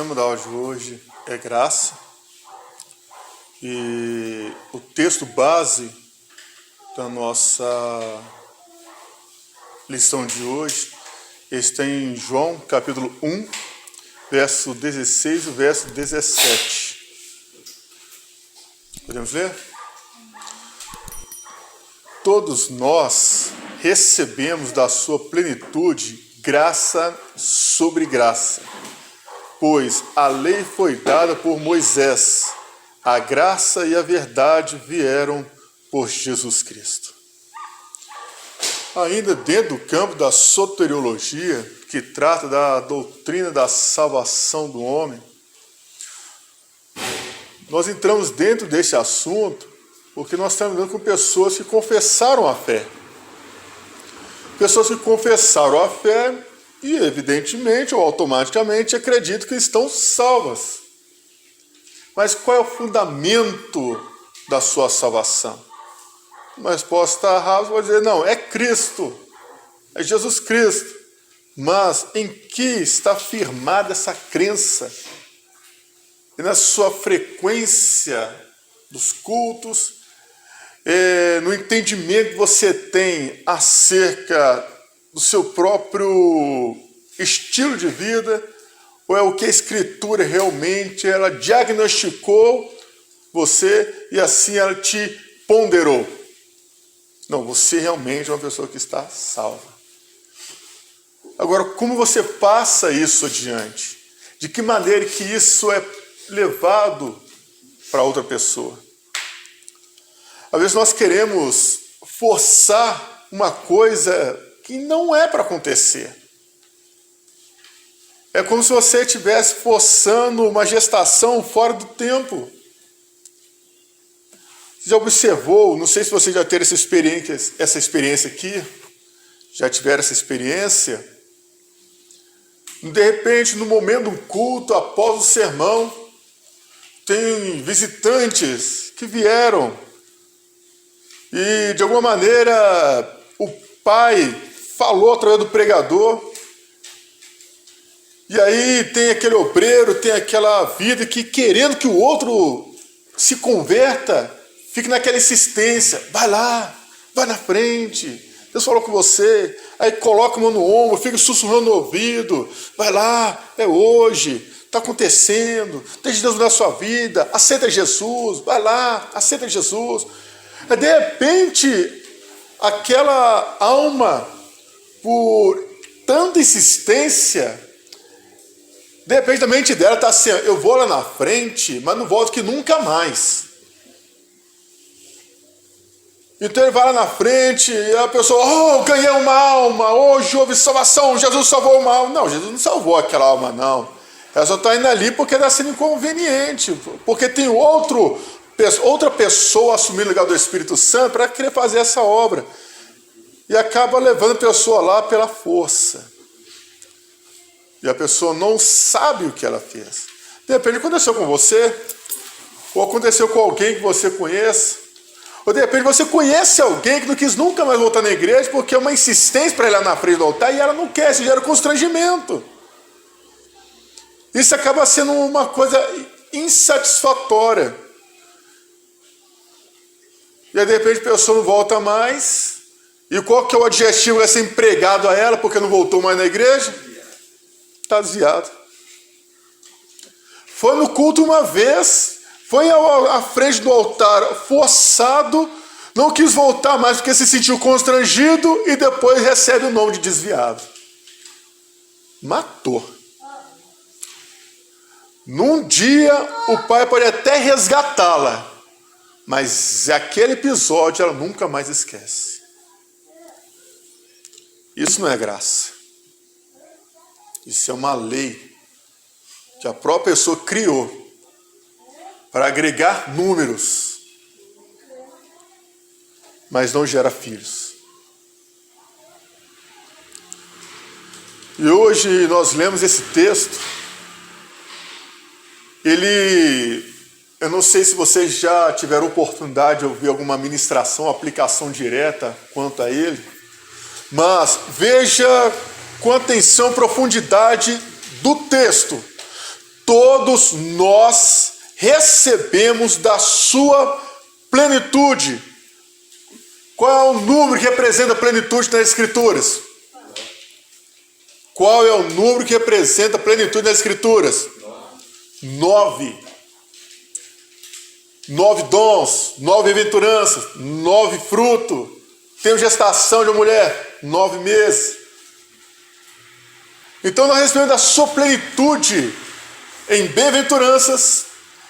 tema da aula de hoje é graça. E o texto base da nossa lição de hoje está em João, capítulo 1, verso 16 e verso 17. Podemos ler? Todos nós recebemos da sua plenitude graça sobre graça, pois a lei foi dada por Moisés, a graça e a verdade vieram por Jesus Cristo. Ainda dentro do campo da soteriologia, que trata da doutrina da salvação do homem, nós entramos dentro desse assunto porque nós estamos lidando com pessoas que confessaram a fé. Pessoas que confessaram a fé e, evidentemente ou automaticamente, acreditam que estão salvas. Mas qual é o fundamento da sua salvação? Uma resposta rasa vai dizer, não, é Cristo, é Jesus Cristo. Mas em que está firmada essa crença? E na sua frequência dos cultos, no entendimento que você tem acerca do seu próprio estilo de vida, ou é o que a Escritura realmente ela diagnosticou você e assim ela te ponderou? Não, você realmente é uma pessoa que está salva. Agora, como você passa isso adiante? De que maneira que isso é levado para outra pessoa? Às vezes nós queremos forçar uma coisa que não é para acontecer. É como se você estivesse forçando uma gestação fora do tempo. Você já observou, não sei se você já teve essa experiência aqui, já tiveram essa experiência, de repente, no momento do culto, após o sermão, tem visitantes que vieram e, de alguma maneira, o pai falou através do pregador, e aí tem aquele obreiro, tem aquela vida que, querendo que o outro se converta, fica naquela insistência, vai lá, vai na frente, Deus falou com você, aí coloca a mão no ombro, fica sussurrando no ouvido, vai lá, é hoje, está acontecendo, deixa Deus na sua vida, aceita Jesus, vai lá, aceita Jesus. De repente, aquela alma, por tanta insistência, de repente a mente dela está assim, eu vou lá na frente, mas não volto que nunca mais. Então ele vai lá na frente e a pessoa, ganhei uma alma, hoje houve salvação, Jesus salvou uma alma. Não, Jesus não salvou aquela alma, não. Ela só está indo ali porque está sendo inconveniente, porque tem outra pessoa assumindo o lugar do Espírito Santo para querer fazer essa obra. E acaba levando a pessoa lá pela força. E a pessoa não sabe o que ela fez. De repente aconteceu com você, ou aconteceu com alguém que você conheça, ou de repente você conhece alguém que não quis nunca mais voltar na igreja porque é uma insistência para ir lá na frente do altar e ela não quer, isso gera constrangimento. Isso acaba sendo uma coisa insatisfatória. E aí de repente a pessoa não volta mais. E qual que é o adjetivo que vai ser empregado a ela porque não voltou mais na igreja? Está desviado. Foi no culto uma vez, foi à frente do altar forçado, não quis voltar mais porque se sentiu constrangido e depois recebe o nome de desviado. Matou. Num dia o pai pode até resgatá-la, mas aquele episódio ela nunca mais esquece. Isso não é graça. Isso é uma lei que a própria pessoa criou para agregar números, mas não gera filhos. E hoje nós lemos esse texto. Eu não sei se vocês já tiveram oportunidade de ouvir alguma ministração, aplicação direta quanto a ele, mas veja com atenção, profundidade do texto. todos nós recebemos da sua plenitude. Qual é o número que representa a plenitude nas Escrituras? Qual é o número que representa a plenitude nas Escrituras? 9. 9 dons, 9 aventuranças, 9 frutos. Tempo de gestação de uma mulher, 9 meses. Então nós recebemos da sua plenitude em bem-aventuranças,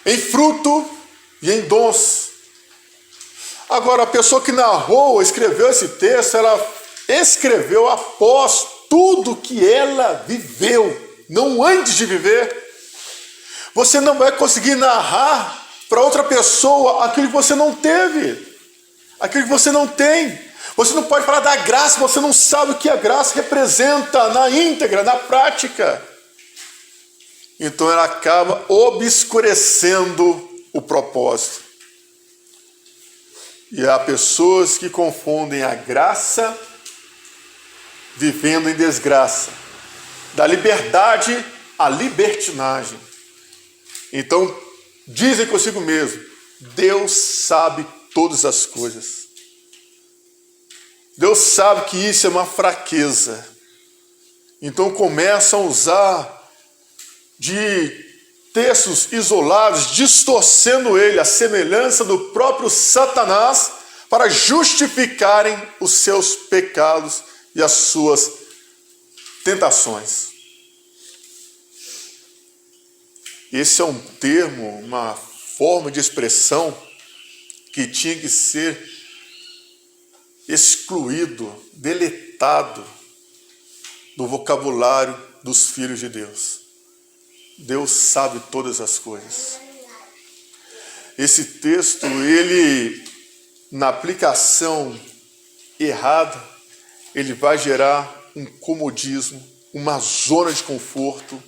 em fruto e em dons. Agora, a pessoa que narrou, escreveu esse texto, ela escreveu após tudo que ela viveu, não antes de viver. Você não vai conseguir narrar para outra pessoa aquilo que você não teve, aquilo que você não tem. Você não pode falar da graça, você não sabe o que a graça representa na íntegra, na prática. Então ela acaba obscurecendo o propósito. E há pessoas que confundem a graça vivendo em desgraça, da liberdade à libertinagem. Então dizem consigo mesmo: Deus sabe todas as coisas. Deus sabe que isso é uma fraqueza. Então começam a usar de textos isolados, distorcendo ele, a semelhança do próprio Satanás, para justificarem os seus pecados e as suas tentações. Esse é um termo, uma forma de expressão que tinha que ser excluído, deletado do vocabulário dos filhos de Deus. Deus sabe todas as coisas. Esse texto, ele, na aplicação errada, ele vai gerar um comodismo, uma zona de conforto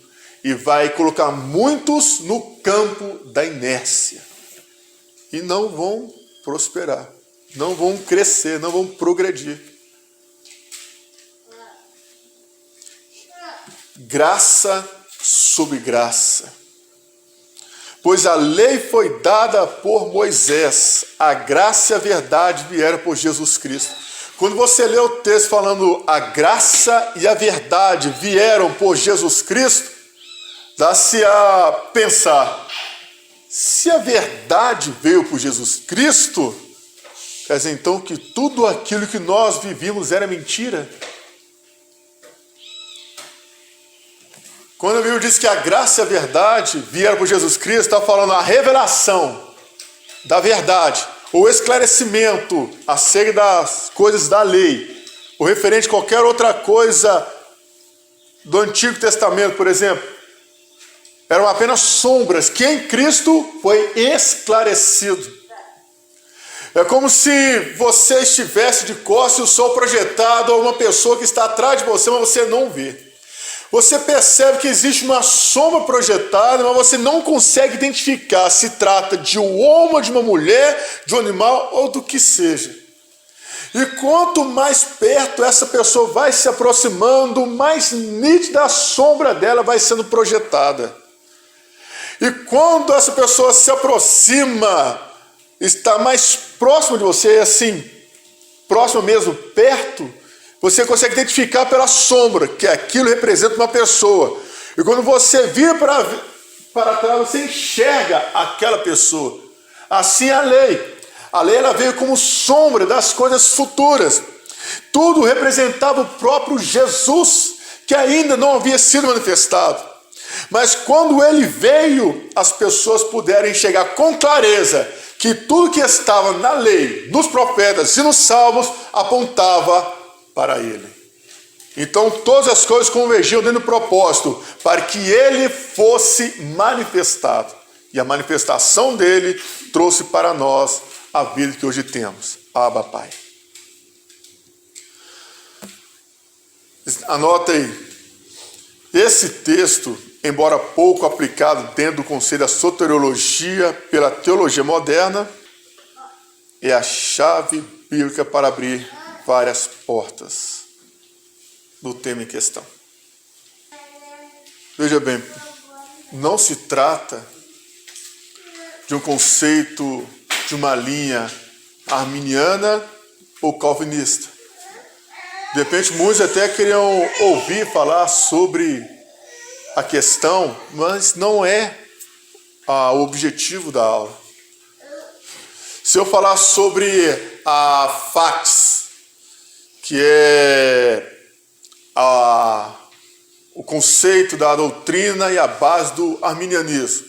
e vai colocar muitos no campo da inércia. E não vão prosperar, não vão crescer, não vão progredir. Graça sobre graça. Pois a lei foi dada por Moisés, a graça e a verdade vieram por Jesus Cristo. Quando você lê o texto falando a graça e a verdade vieram por Jesus Cristo, dá-se a pensar, se a verdade veio por Jesus Cristo, quer dizer então que tudo aquilo que nós vivíamos era mentira? Quando a Bíblia diz que a graça e a verdade vieram por Jesus Cristo, está falando a revelação da verdade, o esclarecimento acerca das coisas da lei, ou referente a qualquer outra coisa do Antigo Testamento, por exemplo, eram apenas sombras que em Cristo foi esclarecido. É como se você estivesse de costas e o sol projetado a uma pessoa que está atrás de você, mas você não vê. Você percebe que existe uma sombra projetada, mas você não consegue identificar se trata de um homem, de uma mulher, de um animal ou do que seja. E quanto mais perto essa pessoa vai se aproximando, mais nítida a sombra dela vai sendo projetada. E quando essa pessoa se aproxima, está mais próximo de você, assim, próximo mesmo, perto, você consegue identificar pela sombra que aquilo representa uma pessoa. E quando você vira para trás, você enxerga aquela pessoa. Assim é a lei. A lei ela veio como sombra das coisas futuras. Tudo representava o próprio Jesus, que ainda não havia sido manifestado. Mas quando ele veio, as pessoas puderam enxergar com clareza que tudo que estava na lei, nos profetas e nos salmos, apontava para ele. Então todas as coisas convergiam dentro do propósito para que ele fosse manifestado. E a manifestação dele trouxe para nós a vida que hoje temos. Abba, Pai. Anota aí. Esse texto, embora pouco aplicado dentro do conceito da soteriologia pela teologia moderna, é a chave bíblica para abrir várias portas do tema em questão. Veja bem, não se trata de um conceito de uma linha arminiana ou calvinista. De repente, muitos até queriam ouvir falar sobre a questão, mas não é o objetivo da aula. Se eu falar sobre a fax, que é o conceito da doutrina e a base do arminianismo,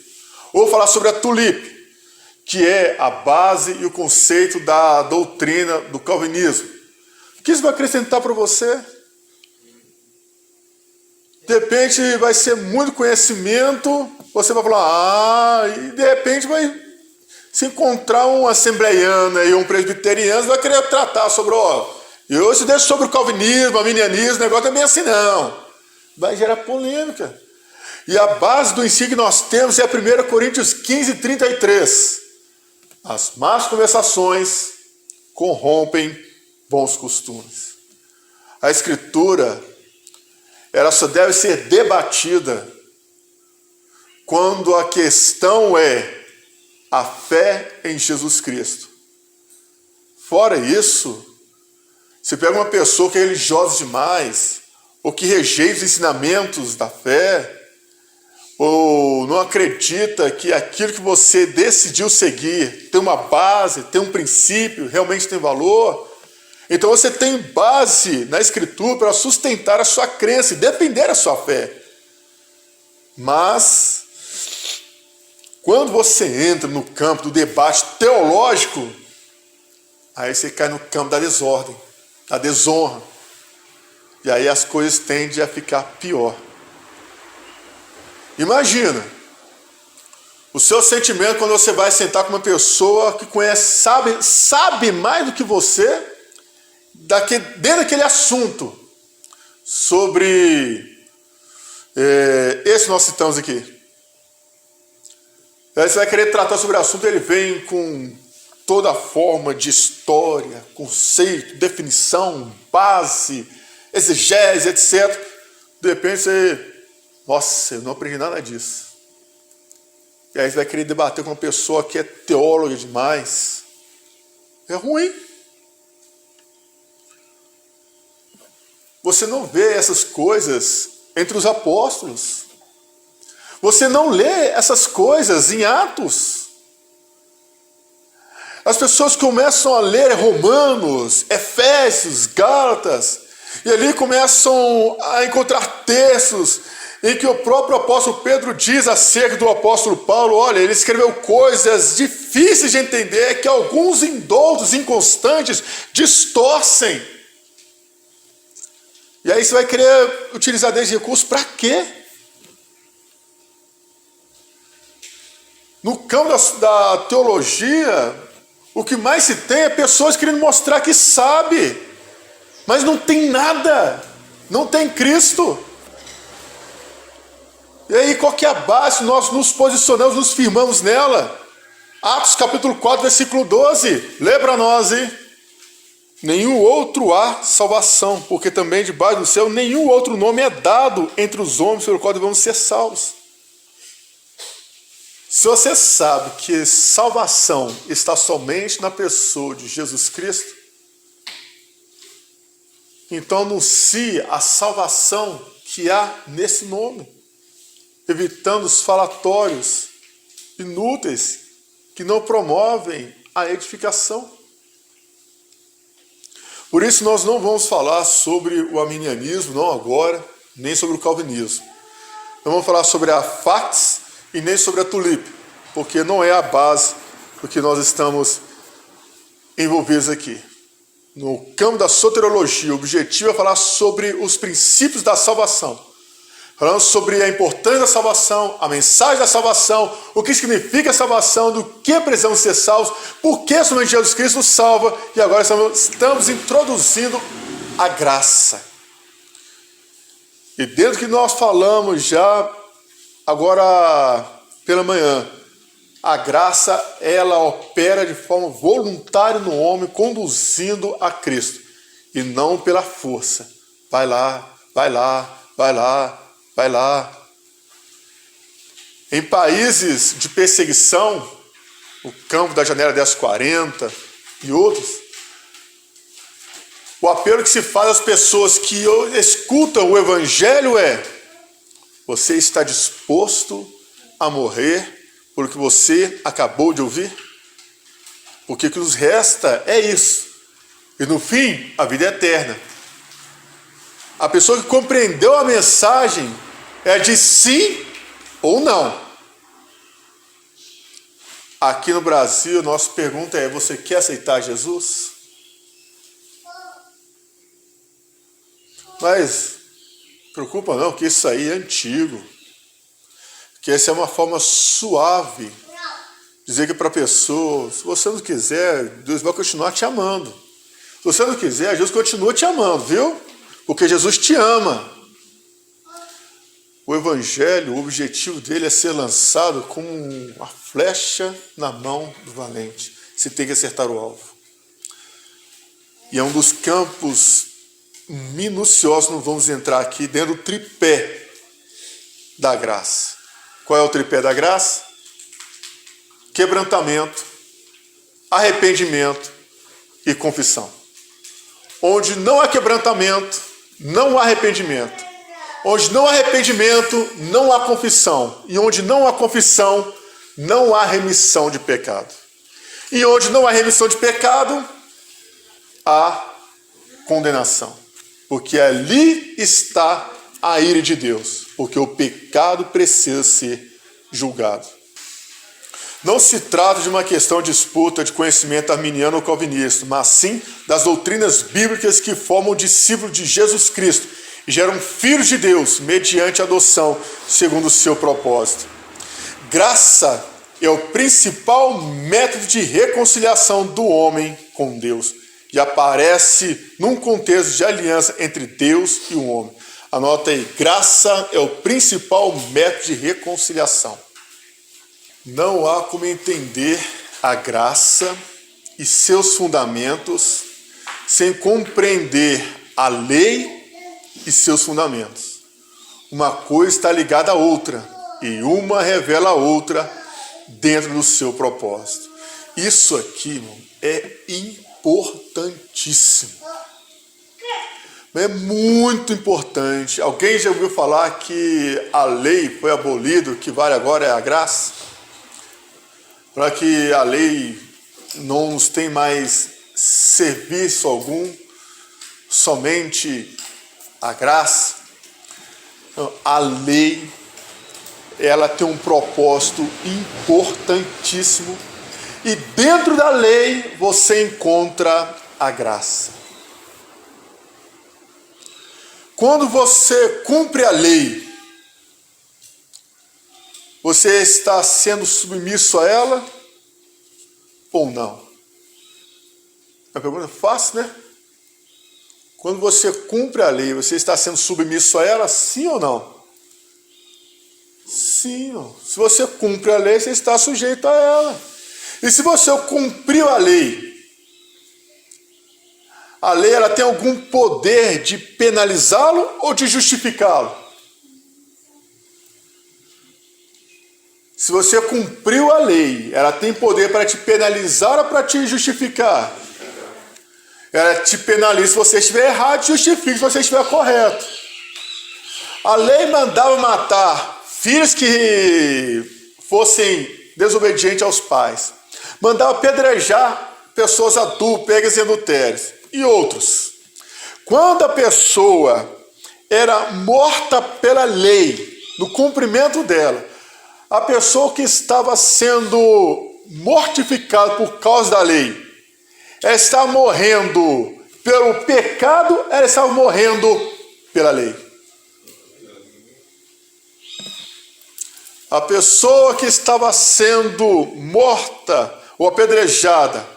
ou falar sobre a tulip, que é a base e o conceito da doutrina do calvinismo, o que isso vai acrescentar para você? De repente vai ser muito conhecimento, você vai falar, e de repente vai se encontrar um assembleiano e um presbiteriano, vai querer tratar sobre, eu se deixo sobre o calvinismo, arminianismo, o negócio não é bem assim não. Vai gerar polêmica. E a base do ensino que nós temos é 1 Coríntios 15, 33. As más conversações corrompem bons costumes. A Escritura, ela só deve ser debatida quando a questão é a fé em Jesus Cristo. Fora isso, se pega uma pessoa que é religiosa demais, ou que rejeita os ensinamentos da fé, ou não acredita que aquilo que você decidiu seguir tem uma base, tem um princípio, realmente tem valor, então você tem base na Escritura para sustentar a sua crença e defender a sua fé. Mas, quando você entra no campo do debate teológico, aí você cai no campo da desordem, da desonra. E aí as coisas tendem a ficar pior. Imagina o seu sentimento quando você vai sentar com uma pessoa que conhece, sabe mais do que você dentro daquele assunto sobre esse que nós citamos aqui. Aí você vai querer tratar sobre o assunto, ele vem com toda a forma de história, conceito, definição, base, exegese, etc. De repente você, nossa, eu não aprendi nada disso. E aí você vai querer debater com uma pessoa que é teóloga demais. É ruim. Você não vê essas coisas entre os apóstolos. Você não lê essas coisas em Atos. As pessoas começam a ler Romanos, Efésios, Gálatas, e ali começam a encontrar textos em que o próprio apóstolo Pedro diz acerca do apóstolo Paulo, olha, ele escreveu coisas difíceis de entender que alguns indoutos, inconstantes, distorcem. E aí você vai querer utilizar desses recursos para quê? No campo da teologia, o que mais se tem é pessoas querendo mostrar que sabe, mas não tem nada, não tem Cristo. E aí qual que é a base? Nós nos posicionamos, nos firmamos nela. Atos capítulo 4, versículo 12. Lê para nós, hein? Nenhum outro há salvação, porque também debaixo do céu nenhum outro nome é dado entre os homens pelo qual devemos ser salvos. Se você sabe que salvação está somente na pessoa de Jesus Cristo, então anuncie a salvação que há nesse nome, evitando os falatórios inúteis que não promovem a edificação. Por isso nós não vamos falar sobre o arminianismo, não agora, nem sobre o calvinismo. Não vamos falar sobre a fax e nem sobre a tulip, porque não é a base do que nós estamos envolvidos aqui. No campo da soteriologia, o objetivo é falar sobre os princípios da salvação. Falando sobre a importância da salvação, a mensagem da salvação, o que significa a salvação, do que precisamos ser salvos, por que somente Jesus Cristo nos salva, e agora estamos introduzindo a graça. E dentro do que nós falamos já agora pela manhã, a graça, ela opera de forma voluntária no homem, conduzindo a Cristo, e não pela força. Vai lá, vai lá, vai lá, vai lá. Em países de perseguição, o campo da janela 1040 e outros, o apelo que se faz às pessoas que escutam o evangelho é: você está disposto a morrer por o que você acabou de ouvir? Porque o que nos resta é isso. E no fim, a vida é eterna. A pessoa que compreendeu a mensagem é de sim ou não. Aqui no Brasil, a nossa pergunta é: você quer aceitar Jesus? Mas preocupa não, que isso aí é antigo. Que essa é uma forma suave de dizer que para a pessoa: se você não quiser, Deus vai continuar te amando. Se você não quiser, Jesus continua te amando, viu? Porque Jesus te ama. O evangelho, o objetivo dele é ser lançado como uma flecha na mão do valente. Você tem que acertar o alvo. E é um dos campos minuciosos, não vamos entrar aqui, dentro do tripé da graça. Qual é o tripé da graça? Quebrantamento, arrependimento e confissão. Onde não há quebrantamento, não há arrependimento. Onde não há arrependimento, não há confissão. E onde não há confissão, não há remissão de pecado. E onde não há remissão de pecado, há condenação. Porque ali está a ira de Deus. Porque o pecado precisa ser julgado. Não se trata de uma questão de disputa de conhecimento arminiano ou calvinista, mas sim das doutrinas bíblicas que formam o discípulo de Jesus Cristo e geram filhos de Deus mediante a adoção, segundo o seu propósito. Graça é o principal método de reconciliação do homem com Deus e aparece num contexto de aliança entre Deus e o homem. Anota aí: graça é o principal método de reconciliação. Não há como entender a graça e seus fundamentos sem compreender a lei e seus fundamentos. Uma coisa está ligada à outra e uma revela a outra dentro do seu propósito. Isso aqui, irmão, é importantíssimo. É muito importante. Alguém já ouviu falar que a lei foi abolida, o que vale agora é a graça? Para que a lei não nos tenha mais serviço algum, somente a graça. Então, a lei, ela tem um propósito importantíssimo e dentro da lei você encontra a graça. Quando você cumpre a lei, você está sendo submisso a ela ou não? É uma pergunta fácil, né? Quando você cumpre a lei, você está sendo submisso a ela, sim ou não? Sim. Se você cumpre a lei, você está sujeito a ela. E se você cumpriu a lei ela tem algum poder de penalizá-lo ou de justificá-lo? Se você cumpriu a lei, ela tem poder para te penalizar ou para te justificar? Ela te penaliza se você estiver errado, te justifica se você estiver correto. A lei mandava matar filhos que fossem desobedientes aos pais. Mandava apedrejar pessoas adultas, pegas e adultérias. E outros. Quando a pessoa era morta pela lei, no cumprimento dela, a pessoa que estava sendo mortificada por causa da lei, ela estava morrendo pelo pecado, ela estava morrendo pela lei. A pessoa que estava sendo morta ou apedrejada,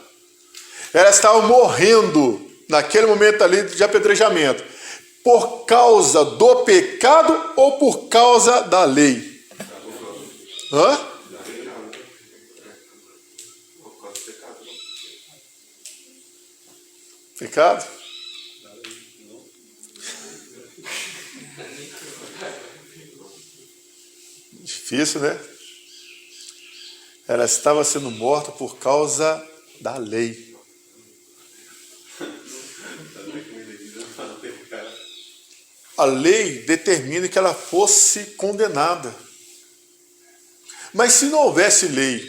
ela estava morrendo naquele momento ali de apedrejamento, por causa do pecado ou por causa da lei? Hã? Pecado? Difícil, né? Ela estava sendo morta por causa da lei. A lei determina que ela fosse condenada. Mas se não houvesse lei,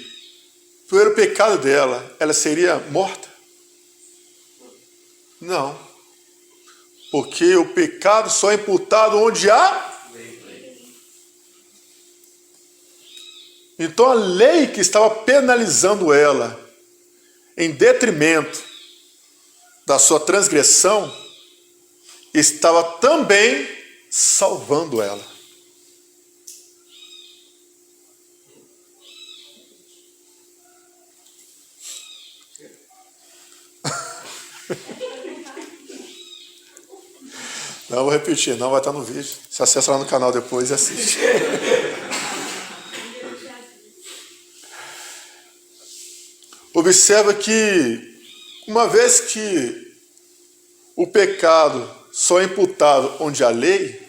pelo pecado dela, ela seria morta? Não. Porque o pecado só é imputado onde há lei. Então a lei que estava penalizando ela, em detrimento da sua transgressão, estava também salvando ela. Não, vou repetir, não vai estar no vídeo. Você acessa lá no canal depois e assiste. Observa que, uma vez que o pecado só é imputado onde há lei,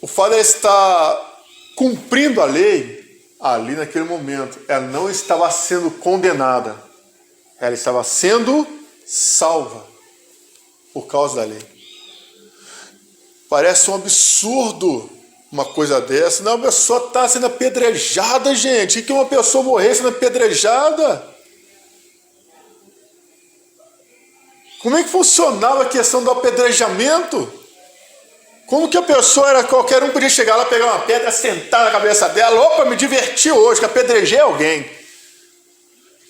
o fato de ela estar cumprindo a lei, ali naquele momento, ela não estava sendo condenada, ela estava sendo salva por causa da lei. Parece um absurdo uma coisa dessa. Não, a pessoa está sendo apedrejada, gente. E que uma pessoa morrer sendo apedrejada? Como é que funcionava a questão do apedrejamento? Como que a pessoa era, qualquer um podia chegar lá, pegar uma pedra, sentar na cabeça dela, opa, me diverti hoje, que apedrejei alguém.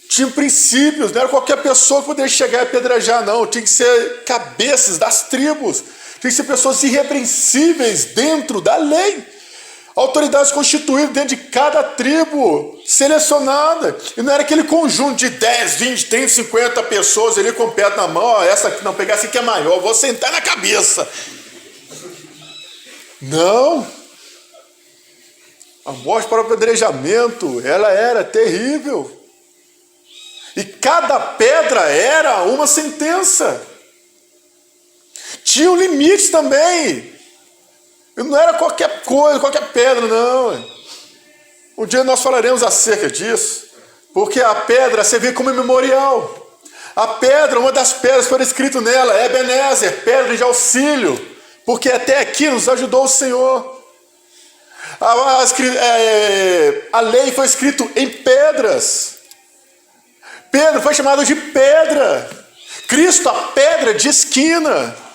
Tinha princípios, não era qualquer pessoa que poderia chegar e apedrejar, não. Tinha que ser cabeças das tribos, tinha que ser pessoas irrepreensíveis dentro da lei. Autoridades constituídas dentro de cada tribo, selecionada. E não era aquele conjunto de 10, 20, 30, 50 pessoas ali com o pé na mão. Ó, essa aqui não, pegar essa aqui é maior, vou sentar na cabeça. Não. A morte para o apedrejamento, ela era terrível. E cada pedra era uma sentença. Tinha um limite também. E não era qualquer coisa, qualquer pedra, não. Um dia nós falaremos acerca disso. Porque a pedra você vê como memorial. A pedra, uma das pedras que foi escrito nela, é Ebenezer, pedra de auxílio. Porque até aqui nos ajudou o Senhor. A lei foi escrita em pedras. Pedro foi chamado de pedra. Cristo, a pedra de esquina.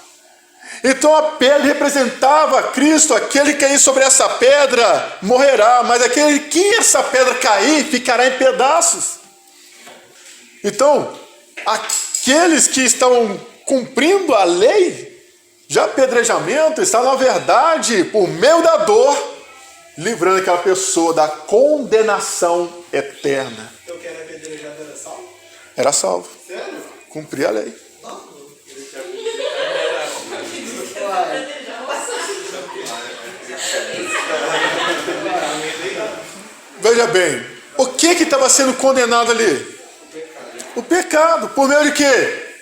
Então a pedra representava Cristo, aquele que cair sobre essa pedra morrerá, mas aquele que essa pedra cair ficará em pedaços. Então, aqueles que estão cumprindo a lei de apedrejamento estão, na verdade, por meio da dor, livrando aquela pessoa da condenação eterna. Então quem era apedrejado era salvo? Era salvo. Sério? Cumpria a lei. Veja bem, o que estava sendo condenado ali? O pecado. Por meio de quê?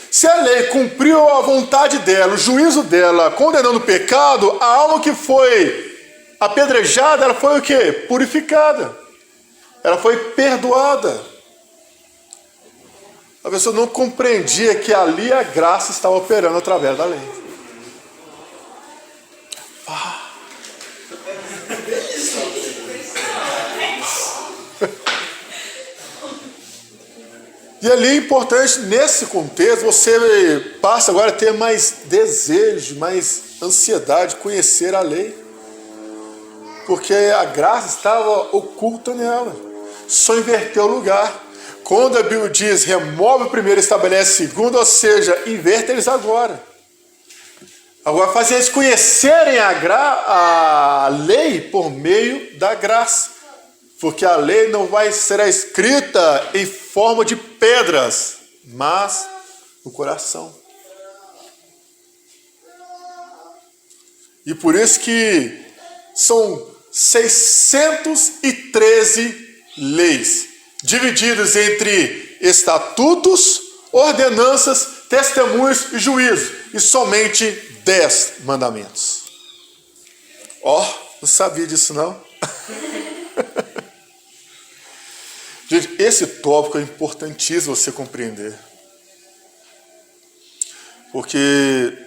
Se a lei cumpriu a vontade dela, o juízo dela, condenando o pecado, a alma que foi apedrejada, ela foi o quê? Purificada. Ela foi perdoada. A pessoa não compreendia que ali a graça estava operando através da lei. E ali é importante, nesse contexto, você passa agora a ter mais desejo, mais ansiedade de conhecer a lei. Porque a graça estava oculta nela. Só inverteu o lugar. Quando a Bíblia diz, remove o primeiro e estabelece o segundo, ou seja, inverte eles agora. Agora faz eles conhecerem a lei por meio da graça. Porque a lei não vai ser escrita em forma de pedras, mas no coração. E por isso que são 613 leis, divididas entre estatutos, ordenanças, testemunhos e juízos, e somente 10 mandamentos. Ó, não sabia disso não? Gente, esse tópico é importantíssimo você compreender. Porque...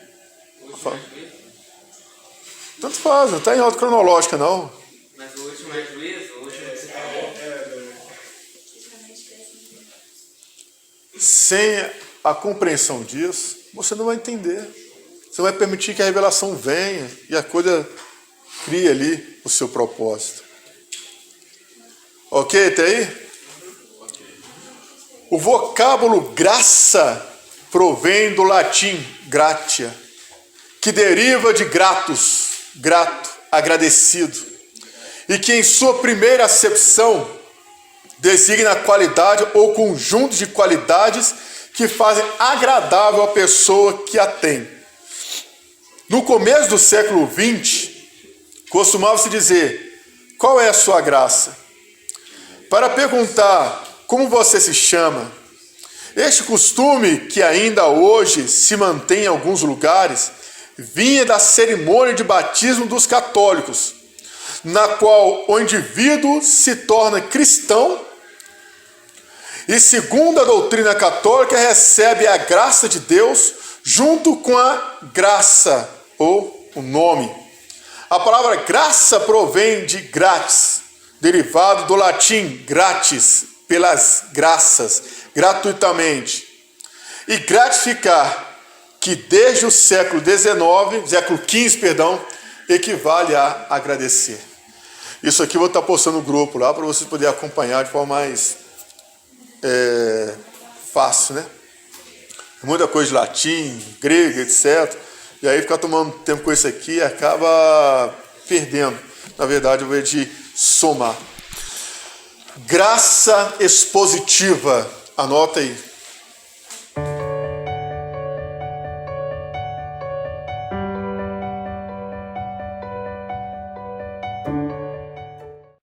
Tanto faz, não está em ordem cronológica, não. Mas o último é juízo, o último que você falou. Sem a compreensão disso, você não vai entender. Você vai permitir que a revelação venha e a coisa crie ali o seu propósito. Ok, até aí? O vocábulo graça provém do latim gratia, que deriva de gratus, grato, agradecido, e que em sua primeira acepção designa a qualidade ou conjunto de qualidades que fazem agradável a pessoa que a tem. No começo do século XX, costumava-se dizer: qual é a sua graça? Para perguntar como você se chama. Este costume, que ainda hoje se mantém em alguns lugares, vinha da cerimônia de batismo dos católicos, na qual o indivíduo se torna cristão e, segundo a doutrina católica, recebe a graça de Deus junto com a graça ou o nome. A palavra graça provém de grátis, derivado do latim gratis, pelas graças, gratuitamente. E gratificar, que desde o século XV, equivale a agradecer. Isso aqui eu vou estar postando no grupo lá para vocês poderem acompanhar de forma mais fácil, né? Muita coisa de latim, grego, etc. E aí ficar tomando tempo com isso aqui acaba perdendo, na verdade, ao invés de somar. Graça expositiva, anota aí.